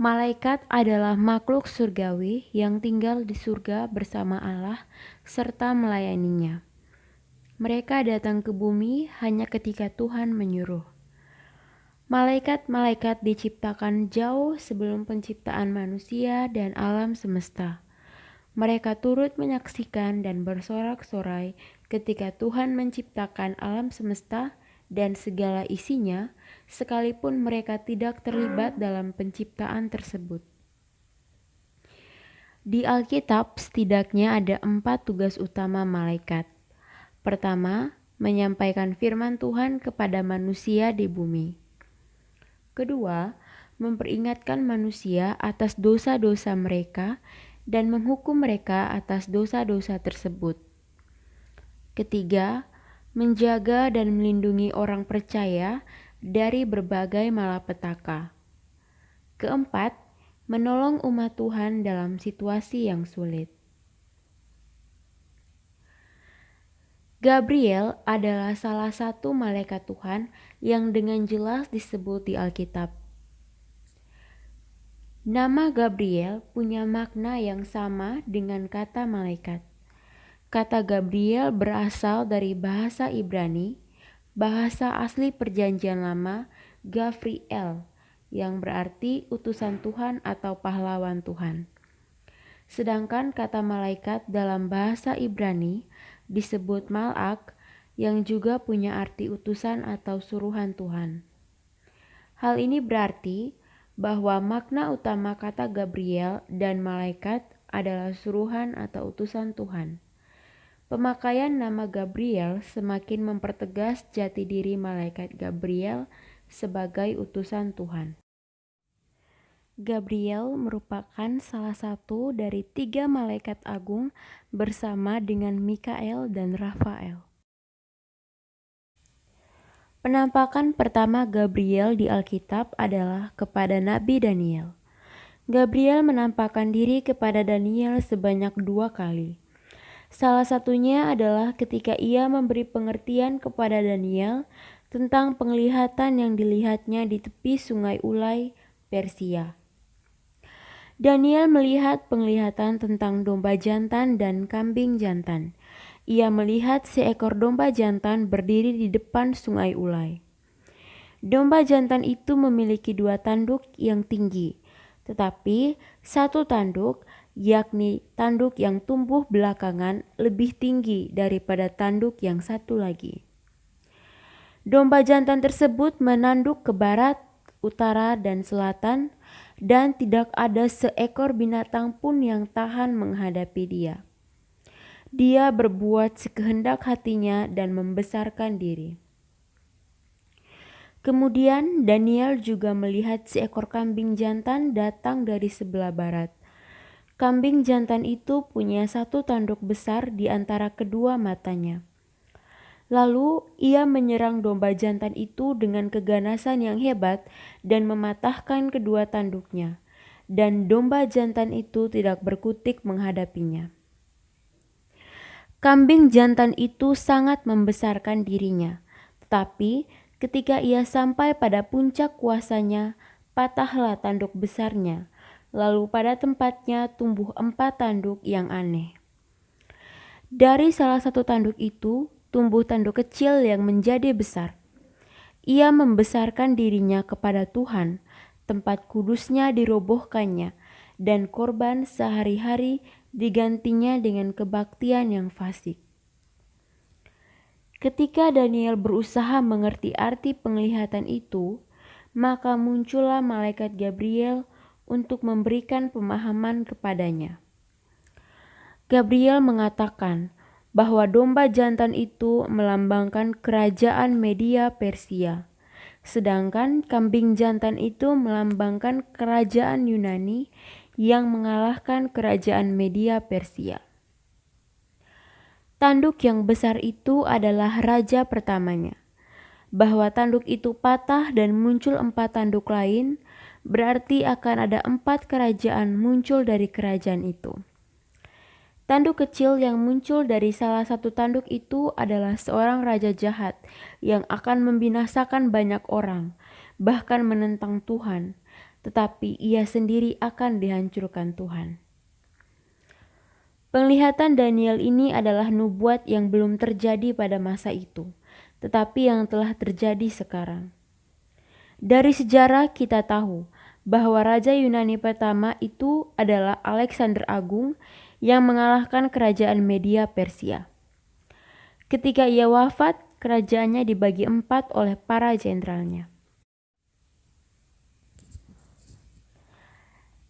Malaikat adalah makhluk surgawi yang tinggal di surga bersama Allah serta melayaninya. Mereka datang ke bumi hanya ketika Tuhan menyuruh. Malaikat-malaikat diciptakan jauh sebelum penciptaan manusia dan alam semesta. Mereka turut menyaksikan dan bersorak-sorai ketika Tuhan menciptakan alam semesta dan segala isinya, sekalipun mereka tidak terlibat dalam penciptaan tersebut. Di Alkitab setidaknya ada 4 tugas utama malaikat. Pertama, menyampaikan firman Tuhan kepada manusia di bumi. Kedua, memperingatkan manusia atas dosa-dosa mereka dan menghukum mereka atas dosa-dosa tersebut. Ketiga, menjaga dan melindungi orang percaya dari berbagai malapetaka. Keempat, menolong umat Tuhan dalam situasi yang sulit. Gabriel adalah salah satu malaikat Tuhan yang dengan jelas disebut di Alkitab. Nama Gabriel punya makna yang sama dengan kata malaikat. Kata Gabriel berasal dari bahasa Ibrani, bahasa asli Perjanjian Lama, Gavriel, yang berarti utusan Tuhan atau pahlawan Tuhan. Sedangkan kata malaikat dalam bahasa Ibrani disebut malak, yang juga punya arti utusan atau suruhan Tuhan. Hal ini berarti bahwa makna utama kata Gabriel dan malaikat adalah suruhan atau utusan Tuhan. Pemakaian nama Gabriel semakin mempertegas jati diri malaikat Gabriel sebagai utusan Tuhan. Gabriel merupakan salah satu dari 3 malaikat agung bersama dengan Mikael dan Rafael. Penampakan pertama Gabriel di Alkitab adalah kepada Nabi Daniel. Gabriel menampakkan diri kepada Daniel sebanyak 2 kali. Salah satunya adalah ketika ia memberi pengertian kepada Daniel tentang penglihatan yang dilihatnya di tepi sungai Ulai, Persia. Daniel melihat penglihatan tentang domba jantan dan kambing jantan. Ia melihat seekor domba jantan berdiri di depan sungai Ulai. Domba jantan itu memiliki 2 tanduk yang tinggi, tetapi 1 tanduk, yakni tanduk yang tumbuh belakangan, lebih tinggi daripada tanduk yang satu lagi. Domba jantan tersebut menanduk ke barat, utara, dan selatan, dan tidak ada seekor binatang pun yang tahan menghadapi dia. Dia berbuat sekehendak hatinya dan membesarkan diri. Kemudian Daniel juga melihat seekor kambing jantan datang dari sebelah barat. Kambing jantan itu punya 1 tanduk besar di antara kedua matanya. Lalu ia menyerang domba jantan itu dengan keganasan yang hebat dan mematahkan kedua tanduknya. Dan domba jantan itu tidak berkutik menghadapinya. Kambing jantan itu sangat membesarkan dirinya, tetapi ketika ia sampai pada puncak kuasanya, patahlah tanduk besarnya, lalu pada tempatnya tumbuh 4 tanduk yang aneh. Dari salah satu tanduk itu, tumbuh tanduk kecil yang menjadi besar. Ia membesarkan dirinya kepada Tuhan, tempat kudusnya dirobohkannya, dan korban sehari-hari digantinya dengan kebaktian yang fasik. Ketika Daniel berusaha mengerti arti penglihatan itu, maka muncullah malaikat Gabriel untuk memberikan pemahaman kepadanya. Gabriel mengatakan bahwa domba jantan itu melambangkan kerajaan Media Persia, sedangkan kambing jantan itu melambangkan kerajaan Yunani yang mengalahkan kerajaan Media Persia. Tanduk yang besar itu adalah raja pertamanya. Bahwa tanduk itu patah dan muncul 4 tanduk lain, berarti akan ada 4 kerajaan muncul dari kerajaan itu. Tanduk kecil yang muncul dari salah satu tanduk itu adalah seorang raja jahat yang akan membinasakan banyak orang, bahkan menentang Tuhan. tetapi ia sendiri akan dihancurkan Tuhan. Penglihatan Daniel ini adalah nubuat yang belum terjadi pada masa itu, tetapi yang telah terjadi sekarang. Dari sejarah kita tahu bahwa Raja Yunani pertama itu adalah Alexander Agung yang mengalahkan kerajaan Media Persia. Ketika ia wafat, kerajaannya dibagi 4 oleh para jenderalnya.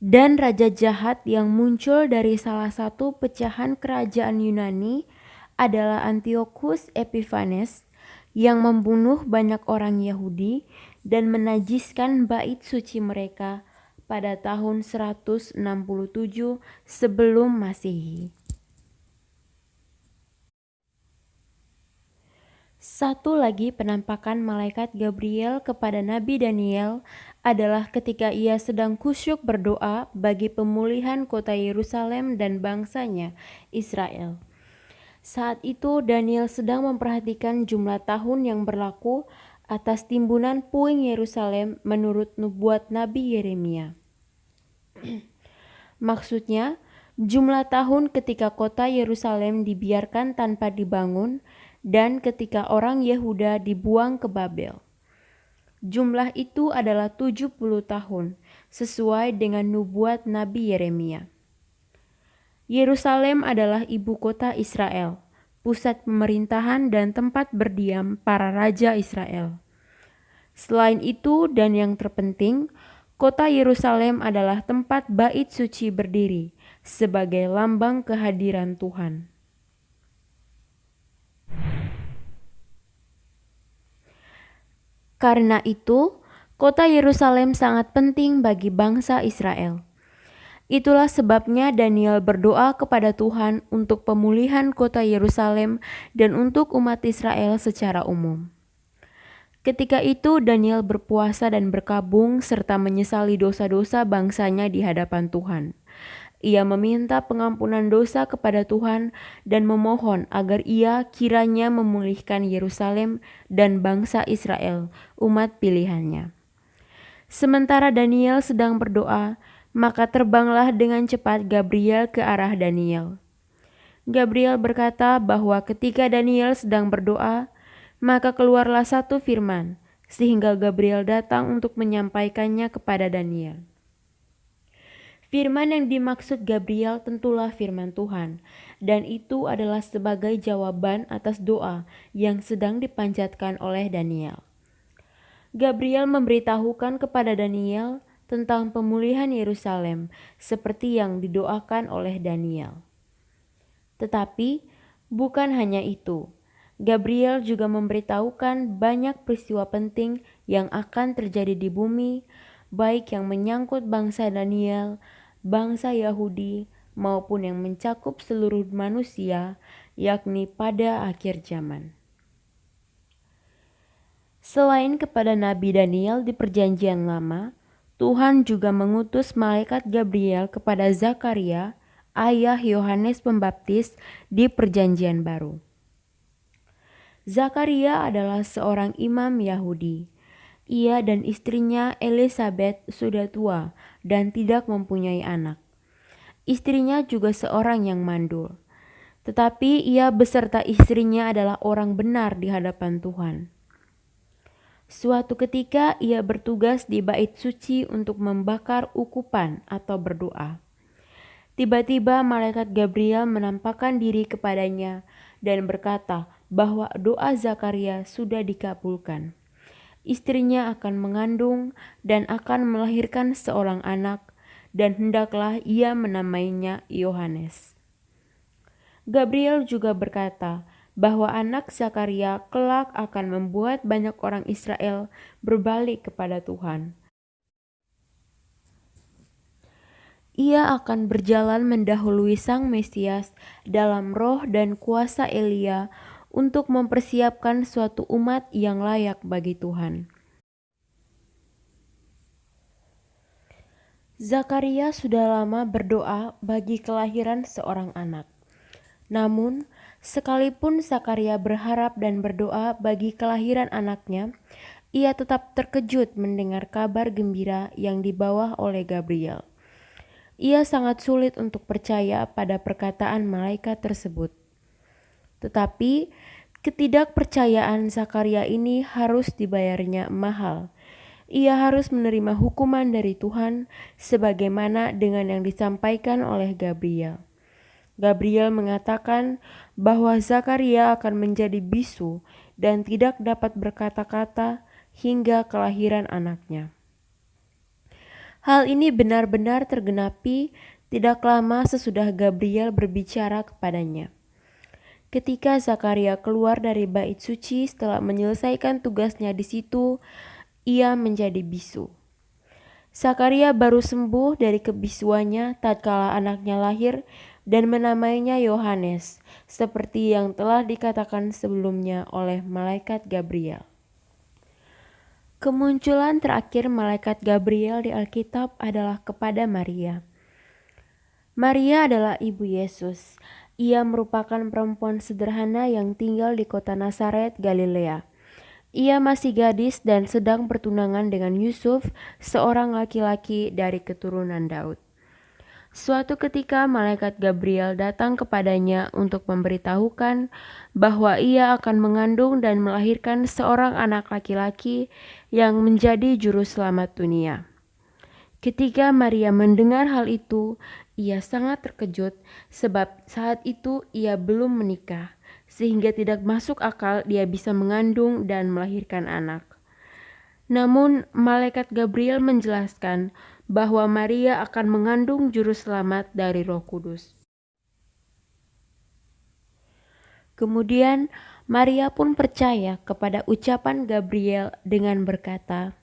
Dan raja jahat yang muncul dari salah satu pecahan kerajaan Yunani adalah Antiochus Epiphanes yang membunuh banyak orang Yahudi dan menajiskan bait suci mereka pada tahun 167 sebelum Masehi. Satu lagi penampakan malaikat Gabriel kepada Nabi Daniel adalah ketika ia sedang kusyuk berdoa bagi pemulihan kota Yerusalem dan bangsanya, Israel. Saat itu Daniel sedang memperhatikan jumlah tahun yang berlaku atas timbunan puing Yerusalem menurut nubuat Nabi Yeremia. Maksudnya, jumlah tahun ketika kota Yerusalem dibiarkan tanpa dibangun dan ketika orang Yehuda dibuang ke Babel. Jumlah itu adalah 70 tahun, sesuai dengan nubuat Nabi Yeremia. Yerusalem adalah ibu kota Israel, pusat pemerintahan dan tempat berdiam para raja Israel. Selain itu dan yang terpenting, kota Yerusalem adalah tempat bait suci berdiri sebagai lambang kehadiran Tuhan. Karena itu, kota Yerusalem sangat penting bagi bangsa Israel. Itulah sebabnya Daniel berdoa kepada Tuhan untuk pemulihan kota Yerusalem dan untuk umat Israel secara umum. Ketika itu Daniel berpuasa dan berkabung serta menyesali dosa-dosa bangsanya di hadapan Tuhan. Ia meminta pengampunan dosa kepada Tuhan dan memohon agar ia kiranya memulihkan Yerusalem dan bangsa Israel, umat pilihannya. Sementara Daniel sedang berdoa, maka terbanglah dengan cepat Gabriel ke arah Daniel. Gabriel berkata bahwa ketika Daniel sedang berdoa, maka keluarlah satu firman, sehingga Gabriel datang untuk menyampaikannya kepada Daniel. Firman yang dimaksud Gabriel tentulah firman Tuhan, dan itu adalah sebagai jawaban atas doa yang sedang dipanjatkan oleh Daniel. Gabriel memberitahukan kepada Daniel tentang pemulihan Yerusalem seperti yang didoakan oleh Daniel. Tetapi bukan hanya itu, Gabriel juga memberitahukan banyak peristiwa penting yang akan terjadi di bumi, baik yang menyangkut bangsa Daniel, bangsa Yahudi, maupun yang mencakup seluruh manusia, yakni pada akhir zaman. Selain kepada Nabi Daniel di Perjanjian Lama, Tuhan juga mengutus malaikat Gabriel kepada Zakaria, ayah Yohanes Pembaptis di Perjanjian Baru. Zakaria adalah seorang imam Yahudi. Ia dan istrinya Elizabeth sudah tua dan tidak mempunyai anak. Istrinya juga seorang yang mandul. Tetapi ia beserta istrinya adalah orang benar di hadapan Tuhan. Suatu ketika ia bertugas di bait suci untuk membakar ukupan atau berdoa. Tiba-tiba malaikat Gabriel menampakkan diri kepadanya dan berkata bahwa doa Zakaria sudah dikabulkan. Istrinya akan mengandung dan akan melahirkan seorang anak, dan hendaklah ia menamainya Yohanes. Gabriel juga berkata bahwa anak Zakaria kelak akan membuat banyak orang Israel berbalik kepada Tuhan. Ia akan berjalan mendahului Sang Mesias dalam roh dan kuasa Elia untuk mempersiapkan suatu umat yang layak bagi Tuhan. Zakaria sudah lama berdoa bagi kelahiran seorang anak. Namun, sekalipun Zakaria berharap dan berdoa bagi kelahiran anaknya, ia tetap terkejut mendengar kabar gembira yang dibawa oleh Gabriel. Ia sangat sulit untuk percaya pada perkataan malaikat tersebut. Tetapi ketidakpercayaan Zakaria ini harus dibayarnya mahal. Ia harus menerima hukuman dari Tuhan sebagaimana dengan yang disampaikan oleh Gabriel. Gabriel mengatakan bahwa Zakaria akan menjadi bisu dan tidak dapat berkata-kata hingga kelahiran anaknya. Hal ini benar-benar tergenapi tidak lama sesudah Gabriel berbicara kepadanya. Ketika Zakaria keluar dari bait suci setelah menyelesaikan tugasnya di situ, ia menjadi bisu. Zakaria baru sembuh dari kebisuannya tatkala anaknya lahir dan menamainya Yohanes, seperti yang telah dikatakan sebelumnya oleh malaikat Gabriel. Kemunculan terakhir malaikat Gabriel di Alkitab adalah kepada Maria. Maria adalah ibu Yesus. Ia merupakan perempuan sederhana yang tinggal di kota Nazaret, Galilea. Ia masih gadis dan sedang bertunangan dengan Yusuf, seorang laki-laki dari keturunan Daud. Suatu ketika malaikat Gabriel datang kepadanya untuk memberitahukan bahwa ia akan mengandung dan melahirkan seorang anak laki-laki yang menjadi juru selamat dunia. Ketika Maria mendengar hal itu, ia sangat terkejut sebab saat itu ia belum menikah, sehingga tidak masuk akal dia bisa mengandung dan melahirkan anak. Namun malaikat Gabriel menjelaskan bahwa Maria akan mengandung juru selamat dari Roh Kudus. Kemudian Maria pun percaya kepada ucapan Gabriel dengan berkata,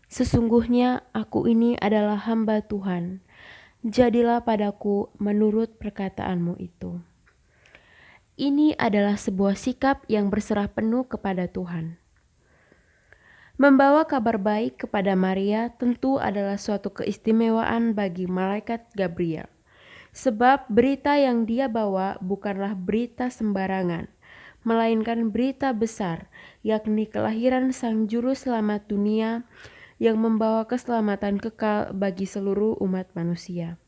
"Sesungguhnya aku ini adalah hamba Tuhan, jadilah padaku menurut perkataanmu itu." Ini adalah sebuah sikap yang berserah penuh kepada Tuhan. Membawa kabar baik kepada Maria tentu adalah suatu keistimewaan bagi malaikat Gabriel. Sebab berita yang dia bawa bukanlah berita sembarangan, melainkan berita besar, yakni kelahiran Sang Juru Selamat dunia yang membawa keselamatan kekal bagi seluruh umat manusia.